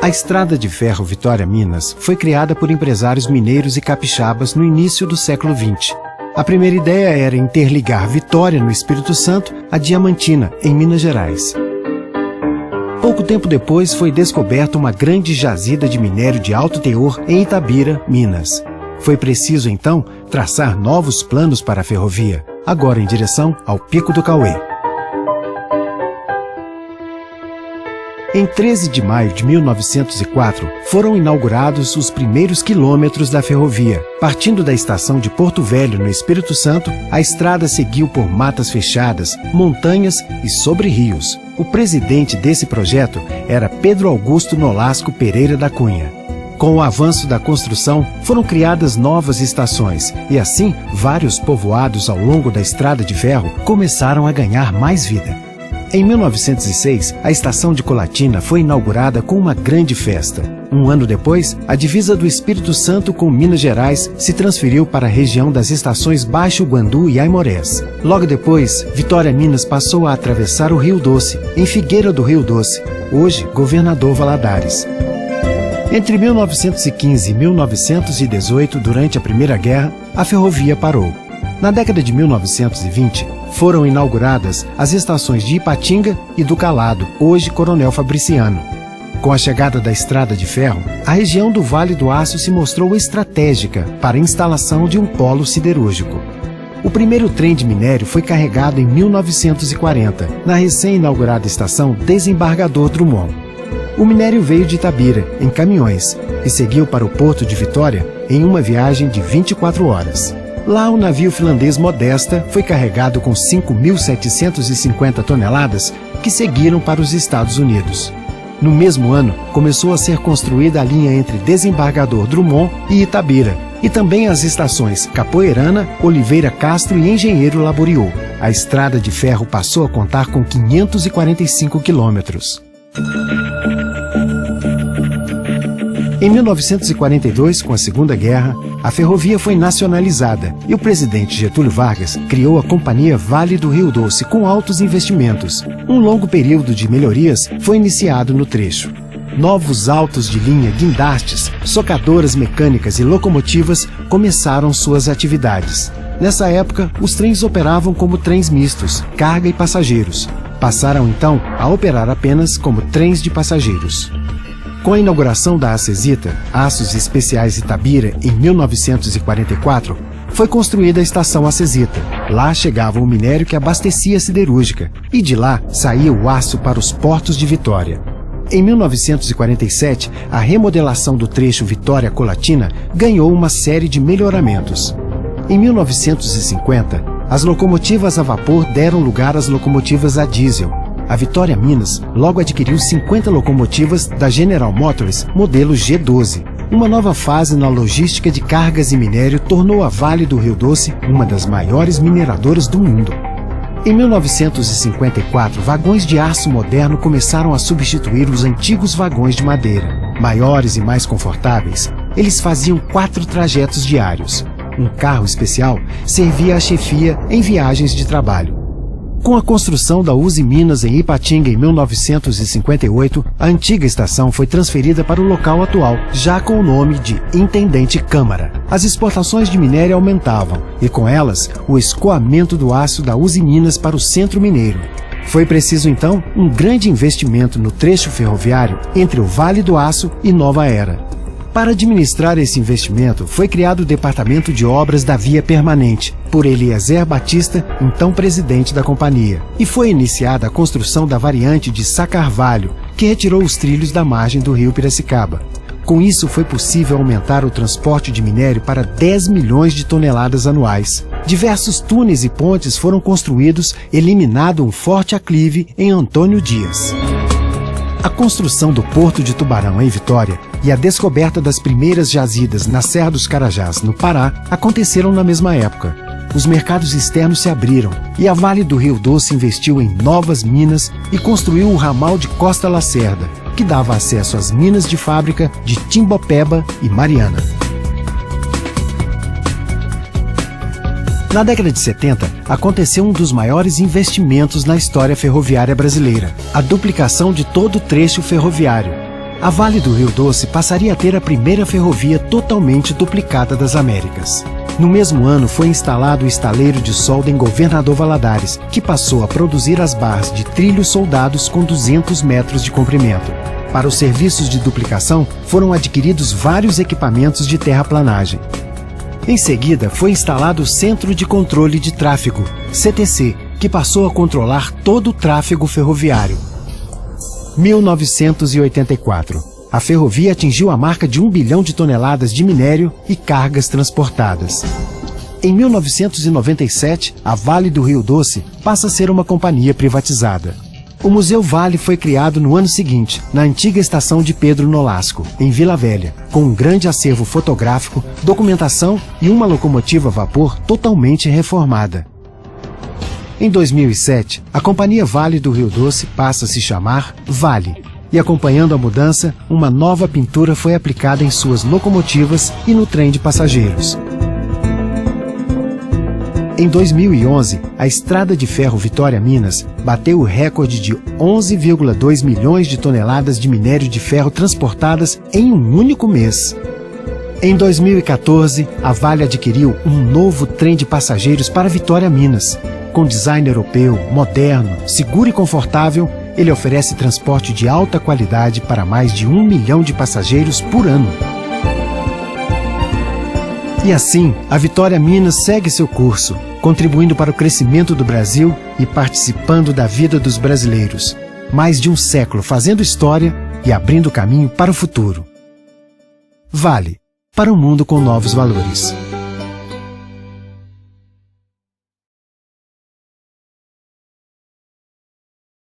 A Estrada de Ferro Vitória-Minas foi criada por empresários mineiros e capixabas no início do século XX. A primeira ideia era interligar Vitória, no Espírito Santo, a Diamantina, em Minas Gerais. Pouco tempo depois foi descoberta uma grande jazida de minério de alto teor em Itabira, Minas. Foi preciso, então, traçar novos planos para a ferrovia, agora em direção ao Pico do Cauê. Em 13 de maio de 1904, foram inaugurados os primeiros quilômetros da ferrovia. Partindo da estação de Porto Velho, no Espírito Santo, a estrada seguiu por matas fechadas, montanhas e sobre rios. O presidente desse projeto era Pedro Augusto Nolasco Pereira da Cunha. Com o avanço da construção, foram criadas novas estações e, assim, vários povoados ao longo da estrada de ferro começaram a ganhar mais vida. Em 1906, a estação de Colatina foi inaugurada com uma grande festa. Um ano depois, a divisa do Espírito Santo com Minas Gerais se transferiu para a região das estações Baixo Guandu e Aimorés. Logo depois, Vitória-Minas passou a atravessar o Rio Doce, em Figueira do Rio Doce, hoje Governador Valadares. Entre 1915 e 1918, durante a Primeira Guerra, a ferrovia parou. Na década de 1920, foram inauguradas as estações de Ipatinga e do Calado, hoje Coronel Fabriciano. Com a chegada da estrada de ferro, a região do Vale do Aço se mostrou estratégica para a instalação de um polo siderúrgico. O primeiro trem de minério foi carregado em 1940, na recém-inaugurada estação Desembargador Drummond. O minério veio de Itabira, em caminhões, e seguiu para o porto de Vitória em uma viagem de 24 horas. Lá, o navio finlandês Modesta foi carregado com 5.750 toneladas que seguiram para os Estados Unidos. No mesmo ano, começou a ser construída a linha entre Desembargador Drummond e Itabira, e também as estações Capoeirana, Oliveira Castro e Engenheiro Laboriou. A estrada de ferro passou a contar com 545 quilômetros. Em 1942, com a Segunda Guerra, a ferrovia foi nacionalizada e o presidente Getúlio Vargas criou a Companhia Vale do Rio Doce com altos investimentos. Um longo período de melhorias foi iniciado no trecho. Novos autos de linha, guindastes, socadoras mecânicas e locomotivas começaram suas atividades. Nessa época, os trens operavam como trens mistos, carga e passageiros. Passaram então a operar apenas como trens de passageiros. Com a inauguração da Acesita, Aços Especiais Itabira, em 1944, foi construída a estação Acesita. Lá chegava o minério que abastecia a siderúrgica, e de lá saía o aço para os portos de Vitória. Em 1947, a remodelação do trecho Vitória-Colatina ganhou uma série de melhoramentos. Em 1950, as locomotivas a vapor deram lugar às locomotivas a diesel. A Vitória-Minas logo adquiriu 50 locomotivas da General Motors, modelo G12. Uma nova fase na logística de cargas e minério tornou a Vale do Rio Doce uma das maiores mineradoras do mundo. Em 1954, vagões de aço moderno começaram a substituir os antigos vagões de madeira. Maiores e mais confortáveis, eles faziam 4 trajetos diários. Um carro especial servia à chefia em viagens de trabalho. Com a construção da Uzi Minas em Ipatinga em 1958, a antiga estação foi transferida para o local atual, já com o nome de Intendente Câmara. As exportações de minério aumentavam e, com elas, o escoamento do aço da Uzi Minas para o centro mineiro. Foi preciso, então, um grande investimento no trecho ferroviário entre o Vale do Aço e Nova Era. Para administrar esse investimento, foi criado o Departamento de Obras da Via Permanente, por Eliezer Batista, então presidente da companhia. E foi iniciada a construção da variante de Sá Carvalho, que retirou os trilhos da margem do rio Piracicaba. Com isso, foi possível aumentar o transporte de minério para 10 milhões de toneladas anuais. Diversos túneis e pontes foram construídos, eliminado um forte aclive em Antônio Dias. A construção do Porto de Tubarão, em Vitória, e a descoberta das primeiras jazidas na Serra dos Carajás, no Pará, aconteceram na mesma época. Os mercados externos se abriram e a Vale do Rio Doce investiu em novas minas e construiu o ramal de Costa Lacerda, que dava acesso às minas de fábrica de Timbopeba e Mariana. Na década de 70, aconteceu um dos maiores investimentos na história ferroviária brasileira, a duplicação de todo o trecho ferroviário. a Vale do Rio Doce passaria a ter a primeira ferrovia totalmente duplicada das Américas. No mesmo ano foi instalado o estaleiro de solda em Governador Valadares, que passou a produzir as barras de trilhos soldados com 200 metros de comprimento. Para os serviços de duplicação, foram adquiridos vários equipamentos de terraplanagem. Em seguida, foi instalado o Centro de Controle de Tráfego, CTC, que passou a controlar todo o tráfego ferroviário. 1984. A ferrovia atingiu a marca de 1 bilhão de toneladas de minério e cargas transportadas. Em 1997, a Vale do Rio Doce passa a ser uma companhia privatizada. O Museu Vale foi criado no ano seguinte, na antiga estação de Pedro Nolasco, em Vila Velha, com um grande acervo fotográfico, documentação e uma locomotiva a vapor totalmente reformada. Em 2007, a Companhia Vale do Rio Doce passa a se chamar Vale. E acompanhando a mudança, uma nova pintura foi aplicada em suas locomotivas e no trem de passageiros. Em 2011, a Estrada de Ferro Vitória-Minas bateu o recorde de 11,2 milhões de toneladas de minério de ferro transportadas em um único mês. Em 2014, a Vale adquiriu um novo trem de passageiros para Vitória-Minas. Com design europeu, moderno, seguro e confortável, ele oferece transporte de alta qualidade para mais de 1 milhão de passageiros por ano. E assim, a Vitória-Minas segue seu curso, contribuindo para o crescimento do Brasil e participando da vida dos brasileiros. Mais de um século fazendo história e abrindo caminho para o futuro. Vale, para um mundo com novos valores.